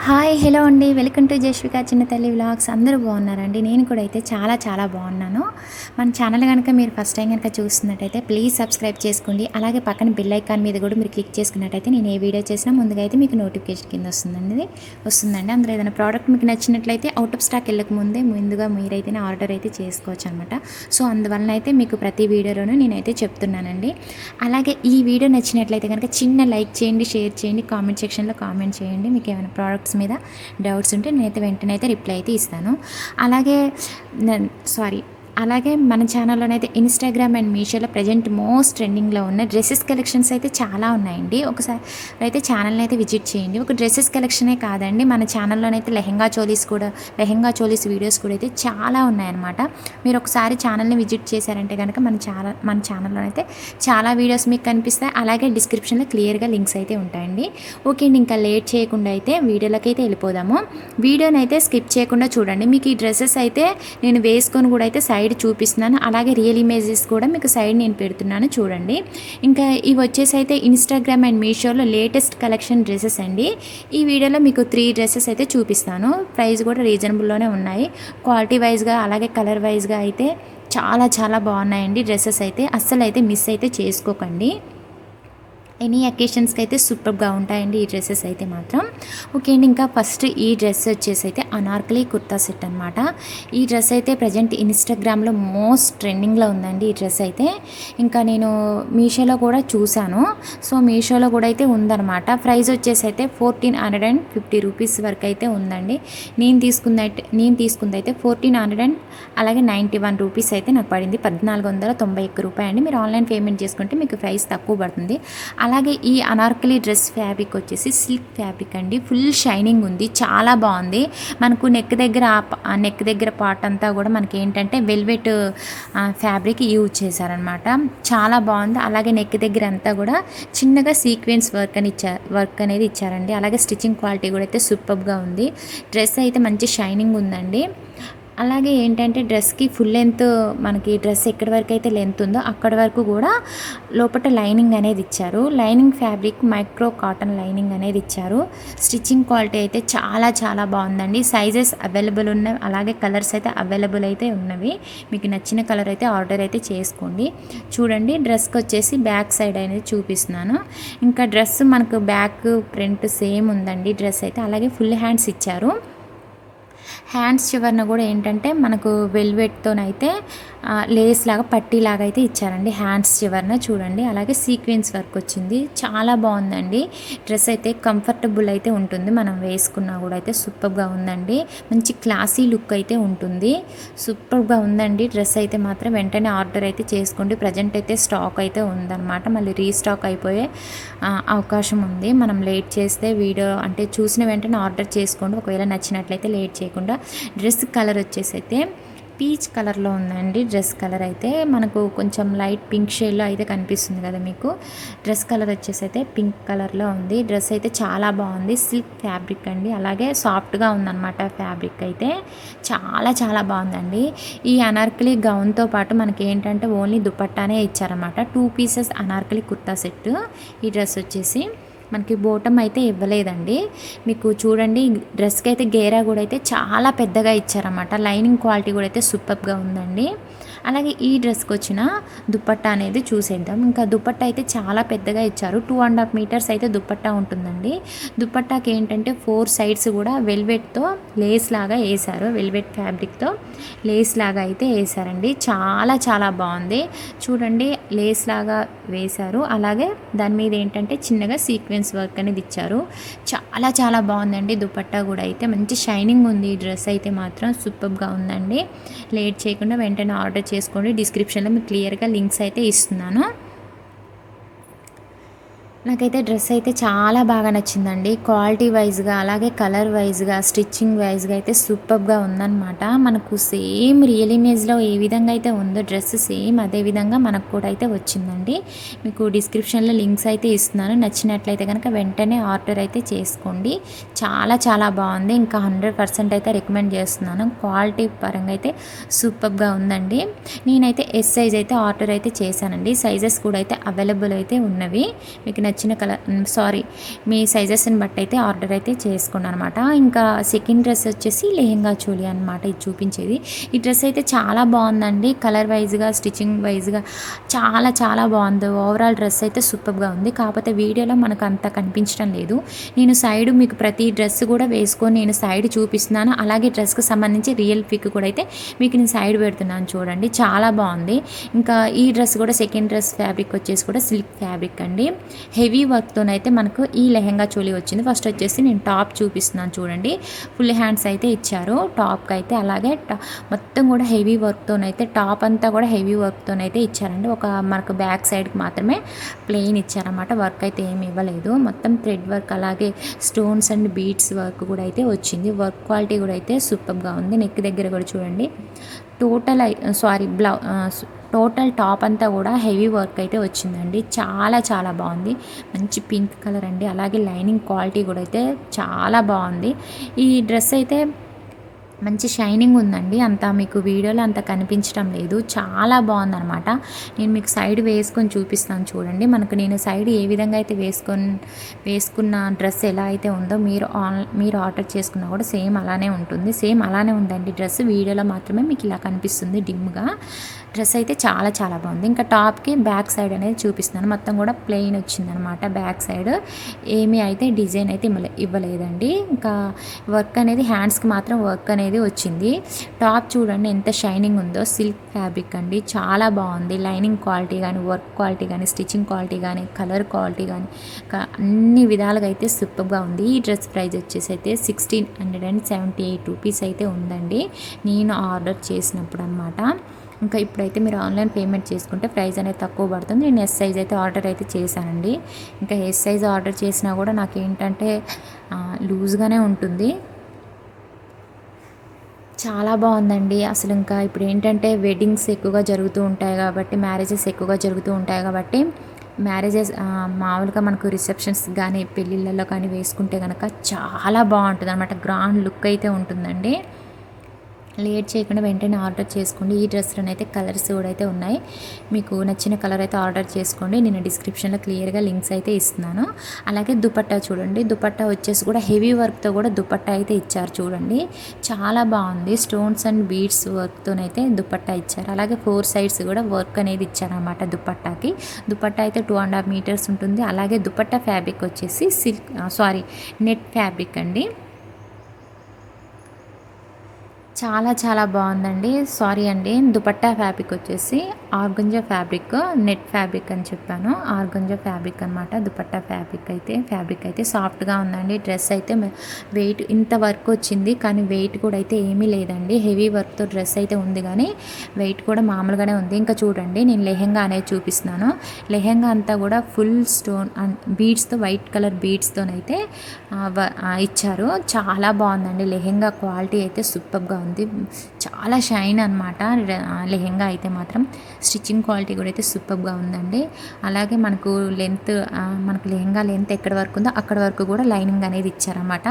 Hi hello అండి, welcome to Jashvika చిన్న తల్లి వ్లాగ్స్. అందరూ బాగున్నారండి? నేను కూడా అయితే చాలా చాలా బాగున్నాను. మన ఛానల్ కనుక మీరు ఫస్ట్ టైం కనుక చూస్తున్నట్టయితే ప్లీజ్ సబ్స్క్రైబ్ చేసుకోండి. అలాగే పక్కన బెల్ ఐకాన్ మీద కూడా మీరు క్లిక్ చేసుకున్నట్టయితే నేను ఏ వీడియో చేసినా ముందుగా అయితే మీకు నోటిఫికేషన్ కింద వస్తుందండి. అందులో ఏదైనా ప్రోడక్ట్ మీకు నచ్చినట్లయితే అవుట్ ఆఫ్ స్టాక్ వెళ్ళక ముందుగా మీరైతే ఆర్డర్ అయితే చేసుకోవచ్చు అనమాట. సో అందువలన అయితే మీకు ప్రతి వీడియోలోనూ నేనైతే చెప్తున్నానండి. అలాగే ఈ వీడియో నచ్చినట్లయితే కనుక చిన్న లైక్ చేయండి, షేర్ చేయండి, కామెంట్ సెక్షన్లో కామెంట్ చేయండి. మీకు ఏమైనా ప్రోడక్ట్స్ మీద డౌట్స్ ఉంటే నేనైతే వెంటనే అయితే రిప్లై అయితే ఇస్తాను. అలాగే అలాగే మన ఛానల్లోనైతే ఇన్స్టాగ్రామ్ అండ్ మీషోలో ప్రజెంట్ మోస్ట్ ట్రెండింగ్లో ఉన్న డ్రెస్సెస్ కలెక్షన్స్ అయితే చాలా ఉన్నాయండి. ఒకసారి అయితే ఛానల్ని అయితే విజిట్ చేయండి. ఒక డ్రెస్సెస్ కలెక్షనే కాదండి, మన ఛానల్లోనైతే లెహెంగా చోలీస్ వీడియోస్ కూడా అయితే చాలా ఉన్నాయన్నమాట. మీరు ఒకసారి ఛానల్ని విజిట్ చేశారంటే కనుక మన ఛానల్లో అయితే చాలా వీడియోస్ మీకు కనిపిస్తాయి. అలాగే డిస్క్రిప్షన్లో క్లియర్గా లింక్స్ అయితే ఉంటాయండి. ఓకే అండి, ఇంకా లేట్ చేయకుండా అయితే వీడియోలోకి అయితే వెళ్ళిపోదాము. వీడియోని అయితే స్కిప్ చేయకుండా చూడండి. మీకు ఈ డ్రెస్సెస్ అయితే నేను వేసుకొని కూడా అయితే సైడ్ చూపిస్తున్నాను. అలాగే రియల్ ఇమేజెస్ కూడా మీకు సైడ్ నేను పెడుతున్నాను, చూడండి. ఇంకా ఇవి వచ్చేసి అయితే ఇన్స్టాగ్రామ్ అండ్ మీషోలో లేటెస్ట్ కలెక్షన్ డ్రెస్సెస్ అండి. ఈ వీడియోలో మీకు 3 డ్రెస్సెస్ అయితే చూపిస్తాను. ప్రైస్ కూడా రీజనబుల్లోనే ఉన్నాయి. క్వాలిటీ వైజ్గా అలాగే కలర్ వైజ్గా అయితే చాలా చాలా బాగున్నాయండి డ్రెస్సెస్ అయితే. అస్సలు అయితే మిస్ అయితే చేసుకోకండి. ఎనీ అకేషన్స్కి అయితే సూపర్గా ఉంటాయండి ఈ డ్రెస్సెస్ అయితే మాత్రం. ఓకే అండి, ఇంకా ఫస్ట్ ఈ డ్రెస్ వచ్చేసి అయితే అనార్కలి కుర్తా సెట్ అనమాట. ఈ డ్రెస్ అయితే ప్రజెంట్ ఇన్స్టాగ్రామ్లో మోస్ట్ ట్రెండింగ్లో ఉందండి ఈ డ్రెస్ అయితే. ఇంకా నేను మీషోలో కూడా చూశాను. సో మీషోలో కూడా అయితే ఉందన్నమాట. ప్రైస్ వచ్చేసి అయితే 1450 రూపీస్ వరకు అయితే ఉందండి. నేను తీసుకుంది అయితే 1400 అలాగే 91 రూపీస్ అయితే నాకు పడింది. 1491 రూపాయలు అండి. మీరు ఆన్లైన్ పేమెంట్ చేసుకుంటే మీకు ప్రైస్ తక్కువ పడుతుంది. అలాగే ఈ అనార్కలి డ్రెస్ ఫ్యాబ్రిక్ వచ్చేసి సిల్క్ ఫ్యాబ్రిక్ అండి. ఫుల్ షైనింగ్ ఉంది, చాలా బాగుంది. మనకు నెక్ దగ్గర పార్ట్ అంతా కూడా మనకి ఏంటంటే వెల్వెట్ ఫ్యాబ్రిక్ యూజ్ చేశారనమాట. చాలా బాగుంది. అలాగే నెక్ దగ్గర అంతా కూడా చిన్నగా సీక్వెన్స్ వర్క్ అనేది ఇచ్చారండి. అలాగే స్టిచ్చింగ్ క్వాలిటీ కూడా అయితే సూపర్గా ఉంది. డ్రెస్ అయితే మంచి షైనింగ్ ఉందండి. అలాగే ఏంటంటే డ్రెస్కి ఫుల్ లెంత్, మనకి డ్రెస్ ఎక్కడి వరకు అయితే లెంత్ ఉందో అక్కడి వరకు కూడా లోపల లైనింగ్ అనేది ఇచ్చారు. Lining fabric micro cotton lining అనేది ఇచ్చారు. స్టిచ్చింగ్ క్వాలిటీ అయితే చాలా చాలా బాగుందండి. సైజెస్ అవైలబుల్ ఉన్నవి, అలాగే కలర్స్ అయితే అవైలబుల్ అయితే ఉన్నవి. మీకు నచ్చిన కలర్ అయితే ఆర్డర్ అయితే చేసుకోండి. చూడండి, డ్రెస్కి వచ్చేసి బ్యాక్ సైడ్ అనేది చూపిస్తున్నాను. ఇంకా డ్రెస్ మనకు బ్యాక్ ఫ్రంట్ సేమ్ ఉందండి డ్రెస్ అయితే. అలాగే ఫుల్ హ్యాండ్స్ ఇచ్చారు. హ్యాండ్స్ చివరన కూడా ఏంటంటే మనకు వెల్వెట్తోనైతే లేస్ లాగా పట్టీలాగా అయితే ఇచ్చారండి హ్యాండ్స్ చివరన, చూడండి. అలాగే సీక్వెన్స్ వర్క్ వచ్చింది. చాలా బాగుందండి డ్రెస్ అయితే. కంఫర్టబుల్ అయితే ఉంటుంది, మనం వేసుకున్నా కూడా అయితే సూపర్గా ఉందండి. మంచి క్లాసీ లుక్ అయితే ఉంటుంది. సూపర్గా ఉందండి డ్రెస్ అయితే మాత్రం. వెంటనే ఆర్డర్ అయితే చేసుకోండి. ప్రజెంట్ అయితే స్టాక్ అయితే ఉందన్నమాట. మళ్ళీ రీస్టాక్ అయిపోయే అవకాశం ఉంది. మనం లేట్ చేస్తే వీడియో అంటే చూసిన వెంటనే ఆర్డర్ చేసుకోండి. ఒకవేళ నచ్చినట్లయితే లేట్ చేయకుండా. డ్రెస్ కలర్ వచ్చేసి అయితే పీచ్ కలర్లో ఉందండి. డ్రెస్ కలర్ అయితే మనకు కొంచెం లైట్ పింక్ షేడ్లో అయితే కనిపిస్తుంది కదా మీకు. డ్రెస్ కలర్ వచ్చేసి అయితే పింక్ కలర్లో ఉంది. డ్రెస్ అయితే చాలా బాగుంది. సిల్క్ ఫ్యాబ్రిక్ అండి. అలాగే సాఫ్ట్గా ఉందన్నమాట ఫ్యాబ్రిక్ అయితే. చాలా చాలా బాగుందండి. ఈ అనార్కలి గౌన్తో పాటు మనకి ఏంటంటే ఓన్లీ దుపట్టానే ఇచ్చారన్నమాట. 2 పీసెస్ అనార్కలి కుర్తా సెట్. ఈ డ్రెస్ వచ్చేసి మనకి బోటం అయితే ఇవ్వలేదండి. మీకు చూడండి, డ్రెస్కి అయితే గేరా కూడా అయితే చాలా పెద్దగా ఇచ్చారన్నమాట. లైనింగ్ క్వాలిటీ కూడా అయితే సూపర్గా ఉందండి. అలాగే ఈ డ్రెస్కి వచ్చిన దుపట్టా అనేది చూసేద్దాం. ఇంకా దుపట్టా అయితే చాలా పెద్దగా ఇచ్చారు. 2.5 మీటర్స్ అయితే దుపట్టా ఉంటుందండి. దుపట్టాకి ఏంటంటే 4 సైడ్స్ కూడా వెల్వెట్తో లేస్ లాగా వేశారు. వెల్వెట్ ఫ్యాబ్రిక్తో లేస్ లాగా అయితే వేశారండి. చాలా చాలా బాగుంది. చూడండి, లేస్ లాగా వేశారు. అలాగే దాని మీద ఏంటంటే చిన్నగా సీక్వెన్స్ వర్క్ అనేది ఇచ్చారు. చాలా చాలా బాగుందండి దుపట్టా కూడా అయితే. మంచి షైనింగ్ ఉంది ఈ డ్రెస్ అయితే మాత్రం. సూపర్గా ఉందండి. లేట్ చేయకుండా వెంటనే ఆర్డర్ చేసుకోండి. డిస్క్రిప్షన్లో మీకు క్లియర్గా లింక్స్ అయితే ఇస్తున్నాను. నాకైతే డ్రెస్ అయితే చాలా బాగా నచ్చిందండి. క్వాలిటీ వైజ్గా అలాగే కలర్ వైజ్గా స్టిచ్చింగ్ వైజ్గా అయితే సూపర్గా ఉందన్నమాట. మనకు సేమ్ రియల్ ఇమేజ్లో ఏ విధంగా అయితే ఉందో డ్రెస్ సేమ్ అదే విధంగా మనకు కూడా అయితే వచ్చిందండి. మీకు డిస్క్రిప్షన్లో లింక్స్ అయితే ఇస్తున్నాను. నచ్చినట్లయితే కనుక వెంటనే ఆర్డర్ అయితే చేసుకోండి. చాలా చాలా బాగుంది. ఇంకా 100% అయితే రికమెండ్ చేస్తున్నాను. క్వాలిటీ పరంగా అయితే సూపర్గా ఉందండి. నేనైతే ఎస్ సైజ్ అయితే ఆర్డర్ అయితే చేశానండి. సైజెస్ కూడా అయితే అవైలబుల్ అయితే ఉన్నవి. మీకు నచ్చిన మీ సైజెస్ని బట్టి అయితే ఆర్డర్ అయితే చేసుకున్నాను అనమాట. ఇంకా సెకండ్ డ్రెస్ వచ్చేసి లెహెంగా చోలీ అనమాట ఇది చూపించేది. ఈ డ్రెస్ అయితే చాలా బాగుందండి. కలర్ వైజ్గా స్టిచ్చింగ్ వైజ్గా చాలా చాలా బాగుంది. ఓవరాల్ డ్రెస్ అయితే సూపర్గా ఉంది. కాకపోతే వీడియోలో మనకు అంత కనిపించడం లేదు. నేను సైడ్ మీకు ప్రతి డ్రెస్ కూడా వేసుకొని నేను సైడ్ చూపిస్తున్నాను. అలాగే డ్రెస్కి సంబంధించి రియల్ పిక్ కూడా అయితే మీకు నేను సైడ్ పెడుతున్నాను చూడండి. చాలా బాగుంది. ఇంకా ఈ డ్రెస్ కూడా సెకండ్ డ్రెస్ ఫ్యాబ్రిక్ వచ్చేసి కూడా సిల్క్ ఫ్యాబ్రిక్ అండి. హెవీ వర్క్తోనైతే మనకు ఈ లెహెంగా చోలీ వచ్చింది. ఫస్ట్ వచ్చేసి నేను టాప్ చూపిస్తున్నాను చూడండి. ఫుల్ హ్యాండ్స్ అయితే ఇచ్చారు టాప్కి అయితే. అలాగే మొత్తం కూడా హెవీ వర్క్తోనైతే టాప్ అంతా కూడా హెవీ వర్క్తోనైతే ఇచ్చారండి. మనకు బ్యాక్ సైడ్కి మాత్రమే ప్లెయిన్ ఇచ్చారన్నమాట. వర్క్ అయితే ఏమి ఇవ్వలేదు. మొత్తం థ్రెడ్ వర్క్ అలాగే స్టోన్స్ అండ్ బీడ్స్ వర్క్ కూడా అయితే వచ్చింది. వర్క్ క్వాలిటీ కూడా అయితే సూపర్గా ఉంది. నెక్ దగ్గర కూడా చూడండి. టోటల్ టాప్ అంతా కూడా హెవీ వర్క్ అయితే వచ్చిందండి. చాలా చాలా బాగుంది. మంచి పింక్ కలర్ అండి. అలాగే లైనింగ్ క్వాలిటీ కూడా అయితే చాలా బాగుంది. ఈ డ్రెస్ అయితే మంచి షైనింగ్ ఉందండి. అంత మీకు వీడియోలో అంత కనిపించడం లేదు. చాలా బాగుందనమాట. నేను మీకు సైడ్ వేసుకొని చూపిస్తాను చూడండి. నేను సైడ్ ఏ విధంగా అయితే వేసుకున్న డ్రెస్ ఎలా అయితే ఉందో మీరు ఆర్డర్ చేసుకున్నా కూడా సేమ్ అలానే ఉంటుంది. సేమ్ అలానే ఉందండి డ్రెస్. వీడియోలో మాత్రమే మీకు ఇలా కనిపిస్తుంది డిమ్గా. డ్రెస్ అయితే చాలా చాలా బాగుంది. ఇంకా టాప్కి బ్యాక్ సైడ్ అనేది చూపిస్తున్నాను. మొత్తం కూడా ప్లెయిన్ వచ్చిందనమాట. బ్యాక్ సైడ్ ఏమీ అయితే డిజైన్ అయితే ఇవ్వలేదండి. ఇంకా వర్క్ అనేది హ్యాండ్స్కి మాత్రం వర్క్ అనేది వచ్చింది. టాప్ చూడండి ఎంత షైనింగ్ ఉందో. సిల్క్ ఫ్యాబ్రిక్ అండి. చాలా బాగుంది. లైనింగ్ క్వాలిటీ కానీ వర్క్ క్వాలిటీ కానీ స్టిచ్చింగ్ క్వాలిటీ కానీ కలర్ క్వాలిటీ కానీ అన్ని విధాలుగా అయితే సూపర్గా ఉంది. ఈ డ్రెస్ ప్రైస్ వచ్చేసి అయితే 1678 రూపీస్ అయితే ఉందండి నేను ఆర్డర్ చేసినప్పుడు అనమాట. ఇంకా ఇప్పుడైతే మీరు ఆన్లైన్ పేమెంట్ చేసుకుంటే ప్రైస్ అనేది తక్కువ పడుతుంది. నేను ఎస్ సైజ్ అయితే ఆర్డర్ అయితే చేశానండి. ఇంకా ఎస్ సైజ్ ఆర్డర్ చేసినా కూడా నాకు ఏంటంటే లూజ్గానే ఉంటుంది. చాలా బాగుందండి. అసలు ఇంకా ఇప్పుడు ఏంటంటే వెడ్డింగ్స్ ఎక్కువగా జరుగుతూ ఉంటాయి కాబట్టి, మ్యారేజెస్ ఎక్కువగా జరుగుతూ ఉంటాయి కాబట్టి మామూలుగా మనకు రిసెప్షన్స్ కానీ పెళ్ళిళ్ళలో కానీ వేసుకుంటే కనుక చాలా బాగుంటుంది అనమాట. గ్రాండ్ లుక్ అయితే ఉంటుందండి. లేట్ చేయకుండా వెంటనే ఆర్డర్ చేసుకోండి. ఈ డ్రెస్లోనే అయితే కలర్స్ కూడా అయితే ఉన్నాయి. మీకు నచ్చిన కలర్ అయితే ఆర్డర్ చేసుకోండి. నేను డిస్క్రిప్షన్లో క్లియర్గా లింక్స్ అయితే ఇస్తున్నాను. అలాగే దుపట్టా చూడండి. దుపట్టా వచ్చేసి కూడా హెవీ వర్క్తో కూడా దుపట్టా అయితే ఇచ్చారు చూడండి. చాలా బాగుంది. స్టోన్స్ అండ్ బీడ్స్ వర్క్తోనైతే దుపట్టా ఇచ్చారు. అలాగే 4 సైడ్స్ కూడా వర్క్ అనేది ఇచ్చారన్నమాట దుపట్టాకి. దుపట్టా అయితే 2.5 మీటర్స్ ఉంటుంది. అలాగే దుపట్టా ఫ్యాబ్రిక్ వచ్చేసి నెట్ ఫ్యాబ్రిక్ అండి. చాలా చాలా బాగుందండి. సారీ అండి. దుపట్టా ఫ్యాబ్రిక్ వచ్చేసి ఆర్గంజా ఫ్యాబ్రిక్, నెట్ ఫ్యాబ్రిక్ అని చెప్పాను. ఆర్గంజా ఫ్యాబ్రిక్ అనమాట. దుపట్టా ఫ్యాబ్రిక్ అయితే సాఫ్ట్గా ఉందండి. డ్రెస్ అయితే వెయిట్ ఇంత వర్క్ వచ్చింది కానీ వెయిట్ కూడా అయితే ఏమీ లేదండి. హెవీ వర్క్తో డ్రెస్ అయితే ఉంది కానీ వెయిట్ కూడా మామూలుగానే ఉంది. ఇంకా చూడండి నేను లెహెంగా అనేది చూపిస్తున్నాను. లెహెంగా అంతా కూడా ఫుల్ స్టోన్ బీడ్స్తో వైట్ కలర్ బీడ్స్తోనైతే ఇచ్చారు. చాలా బాగుందండి. లెహెంగా క్వాలిటీ అయితే సూపర్గా ఉంది. చాలా షైన్ అనమాట లెహెంగా అయితే మాత్రం. స్టిచ్చింగ్ క్వాలిటీ కూడా అయితే సూపర్గా ఉందండి. అలాగే మనకు లెహెంగా లెంత్ ఎక్కడి వరకు ఉందో అక్కడ వరకు కూడా లైనింగ్ అనేది ఇచ్చారన్నమాట.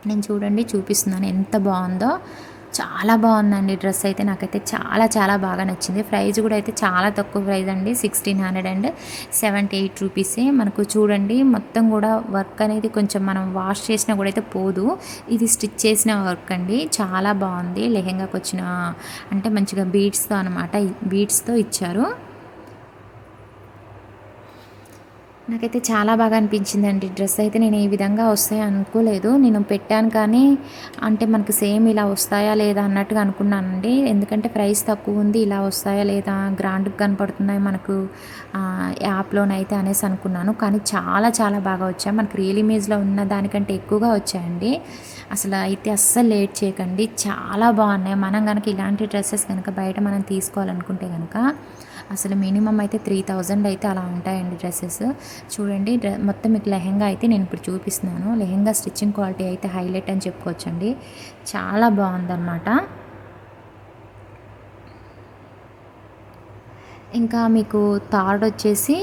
నేను చూపిస్తున్నాను ఎంత బాగుందో. చాలా బాగుందండి డ్రెస్ అయితే. నాకైతే చాలా చాలా బాగా నచ్చింది. ప్రైస్ కూడా అయితే చాలా తక్కువ ప్రైస్ అండి. 1678 రూపీసే. మనకు చూడండి మొత్తం కూడా వర్క్ అనేది కొంచెం మనం వాష్ చేసినా కూడా అయితే పోదు. ఇది స్టిచ్ చేసిన వర్క్ అండి. చాలా బాగుంది. లెహెంగాకి వచ్చిన అంటే మంచిగా బీడ్స్తో అనమాట. బీడ్స్తో ఇచ్చారు. నాకైతే చాలా బాగా అనిపించిందండి డ్రెస్ అయితే. నేను ఈ విధంగా వస్తాయి అనుకోలేదు. నేను పెట్టాను కానీ అంటే మనకు సేమ్ ఇలా వస్తాయా లేదా అన్నట్టుగా అనుకున్నానండి. ఎందుకంటే ప్రైస్ తక్కువ ఉంది, ఇలా వస్తాయా లేదా గ్రాండ్గా కనపడుతున్నాయి మనకు యాప్లోనైతే అనేసి అనుకున్నాను. కానీ చాలా చాలా బాగా వచ్చాయి. మనకు రియల్ ఇమేజ్లో ఉన్న దానికంటే ఎక్కువగా వచ్చాయండి. అస్సలు లేట్ చేయకండి. చాలా బాగున్నాయి. మనం కనుక ఇలాంటి డ్రెస్సెస్ కనుక బయట మనం తీసుకోవాలనుకుంటే కనుక అసలు మినిమం అయితే 3000 అయితే అలా ఉంటాయండి డ్రెస్సెస్. చూడండి మొత్తం మీకు లెహెంగా అయితే నేను ఇప్పుడు చూపిస్తున్నాను. లెహెంగా స్టిచ్చింగ్ క్వాలిటీ అయితే హైలైట్ అని చెప్పుకోవచ్చండి. చాలా బాగుందన్నమాట. ఇంకా మీకు థర్డ్ వచ్చేసి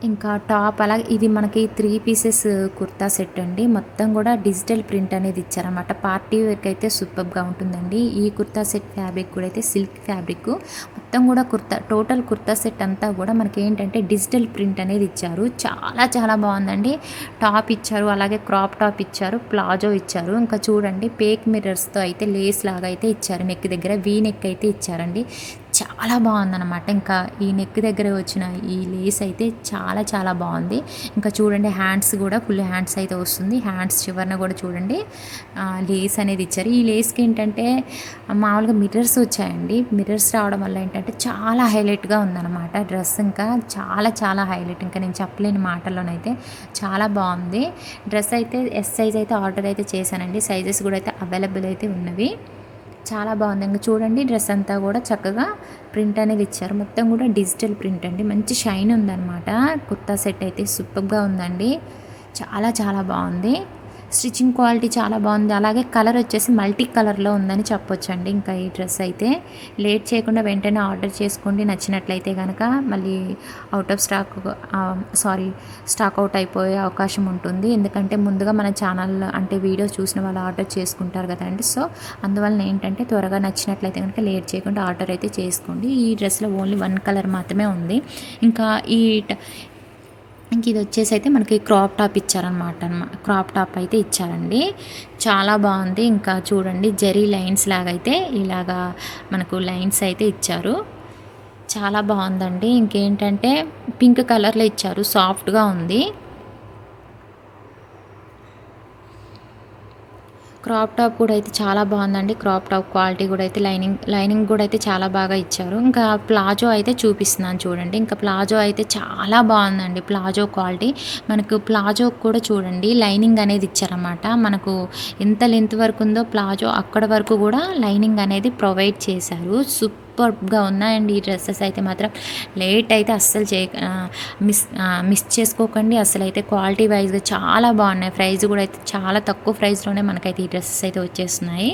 ఇంకా టాప్ అలాగే ఇది మనకి 3 పీసెస్ కుర్తా సెట్ అండి. మొత్తం కూడా డిజిటల్ ప్రింట్ అనేది ఇచ్చారనమాట. పార్టీ వేర్‌కి అయితే సూపర్బ్‌గా ఉంటుందండి. ఈ కుర్తా సెట్ ఫ్యాబ్రిక్ కూడా అయితే సిల్క్ ఫ్యాబ్రిక్. మొత్తం కూడా టోటల్ కుర్తా సెట్ అంతా కూడా మనకేంటంటే డిజిటల్ ప్రింట్ అనేది ఇచ్చారు. చాలా చాలా బాగుందండి. టాప్ ఇచ్చారు, అలాగే క్రాప్ టాప్ ఇచ్చారు, ప్లాజో ఇచ్చారు. ఇంకా చూడండి పేక్ మిర్రర్స్‌తో అయితే లేస్ లాగా అయితే ఇచ్చారు. నెక్ దగ్గర వీ నెక్ అయితే ఇచ్చారండి. చాలా బాగుందనమాట. ఇంకా ఈ నెక్ దగ్గర వచ్చిన ఈ లేస్ అయితే చాలా చాలా బాగుంది. ఇంకా చూడండి హ్యాండ్స్ కూడా ఫుల్ హ్యాండ్స్ అయితే వస్తుంది. హ్యాండ్స్ చివరన కూడా చూడండి లేస్ అనేది ఇచ్చారు. ఈ లేస్కి ఏంటంటే మామూలుగా మిర్రర్స్ వచ్చాయండి. మిర్రర్స్ రావడం వల్ల ఏంటంటే చాలా హైలైట్గా ఉందన్నమాట డ్రెస్. ఇంకా చాలా చాలా హైలైట్, ఇంకా నేను చెప్పలేని మాటల్లోనైతే చాలా బాగుంది డ్రెస్. అయితే ఎస్ సైజ్ అయితే ఆర్డర్ అయితే చేశానండి. సైజెస్ కూడా అయితే అవైలబుల్ అయితే ఉన్నవి. చాలా బాగుంది. ఇంక చూడండి డ్రెస్ అంతా కూడా చక్కగా ప్రింట్ అనేది ఇచ్చారు. మొత్తం కూడా డిజిటల్ ప్రింట్ అండి. మంచి షైన్ ఉందన్నమాట. కుర్తా సెట్ అయితే సూపర్గా ఉందండి. చాలా చాలా బాగుంది. స్టిచ్చింగ్ క్వాలిటీ చాలా బాగుంది. అలాగే కలర్ వచ్చేసి మల్టీ కలర్లో ఉందని చెప్పొచ్చండి. ఇంకా ఈ డ్రెస్ అయితే లేట్ చేయకుండా వెంటనే ఆర్డర్ చేసుకోండి. నచ్చినట్లయితే కనుక మళ్ళీ అవుట్ ఆఫ్ స్టాక్ అవుట్ అయిపోయే అవకాశం ఉంటుంది. ఎందుకంటే ముందుగా మన ఛానల్ అంటే వీడియో చూసిన వాళ్ళు ఆర్డర్ చేసుకుంటారు కదండి. సో అందువలన ఏంటంటే త్వరగా నచ్చినట్లయితే కనుక లేట్ చేయకుండా ఆర్డర్ అయితే చేసుకోండి. ఈ డ్రెస్లో ఓన్లీ 1 కలర్ మాత్రమే ఉంది. ఇంకా ఇంక ఇది వచ్చేసి అయితే మనకి క్రాప్ టాప్ ఇచ్చారనమాట. క్రాప్ టాప్ అయితే ఇచ్చారండి. చాలా బాగుంది. ఇంకా చూడండి జరీ లైన్స్ లాగా అయితే ఇలాగా మనకు లైన్స్ అయితే ఇచ్చారు. చాలా బాగుందండి. ఇంకేంటంటే పింక్ కలర్లో ఇచ్చారు, సాఫ్ట్గా ఉంది. క్రాప్ టాప్ కూడా అయితే చాలా బాగుందండి. క్రాప్ టాప్ క్వాలిటీ కూడా అయితే లైనింగ్ కూడా అయితే చాలా బాగా ఇచ్చారు. ఇంకా ప్లాజో అయితే చూపిస్తున్నాను చూడండి. ఇంకా ప్లాజో అయితే చాలా బాగుందండి. ప్లాజో క్వాలిటీ మనకు ప్లాజో కూడా చూడండి లైనింగ్ అనేది ఇచ్చారన్నమాట. మనకు ఎంత లెంత్ వరకు ఉందో ప్లాజో అక్కడ వరకు కూడా లైనింగ్ అనేది ప్రొవైడ్ చేశారు. సూపర్గా ఉన్నాయండి ఈ డ్రెస్సెస్ అయితే మాత్రం. లేట్ అయితే అస్సలు మిస్ చేసుకోకండి. అసలు అయితే క్వాలిటీ వైజ్గా చాలా బాగున్నాయి. ప్రైస్ కూడా అయితే చాలా తక్కువ ప్రైస్లోనే మనకైతే ఈ డ్రెస్సెస్ అయితే వచ్చేస్తున్నాయి.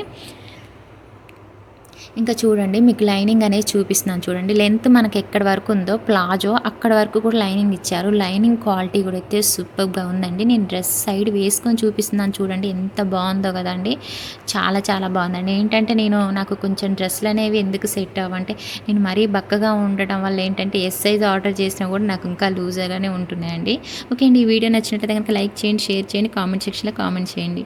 ఇంకా చూడండి మీకు లైనింగ్ అనేది చూపిస్తున్నాను చూడండి. లెంత్ మనకి ఎక్కడి వరకు ఉందో ప్లాజో అక్కడ వరకు కూడా లైనింగ్ ఇచ్చారు. లైనింగ్ క్వాలిటీ కూడా అయితే సూపర్గా ఉందండి. నేను డ్రెస్ సైడ్ వేసుకొని చూపిస్తున్నాను చూడండి ఎంత బాగుందో కదండి. చాలా చాలా బాగుందండి. ఏంటంటే నాకు కొంచెం డ్రెస్సులు అనేవి ఎందుకు సెట్ అవ్వంటే నేను మరీ బక్కగా ఉండటం వల్ల ఏంటంటే ఎస్ సైజ్ ఆర్డర్ చేసినా కూడా నాకు ఇంకా లూజర్గానే ఉంటున్నాయండి. ఓకే అండి, ఈ వీడియో నచ్చినట్లయితే కనుక లైక్ చేయండి, షేర్ చేయండి, కామెంట్ సెక్షన్లో కామెంట్ చేయండి.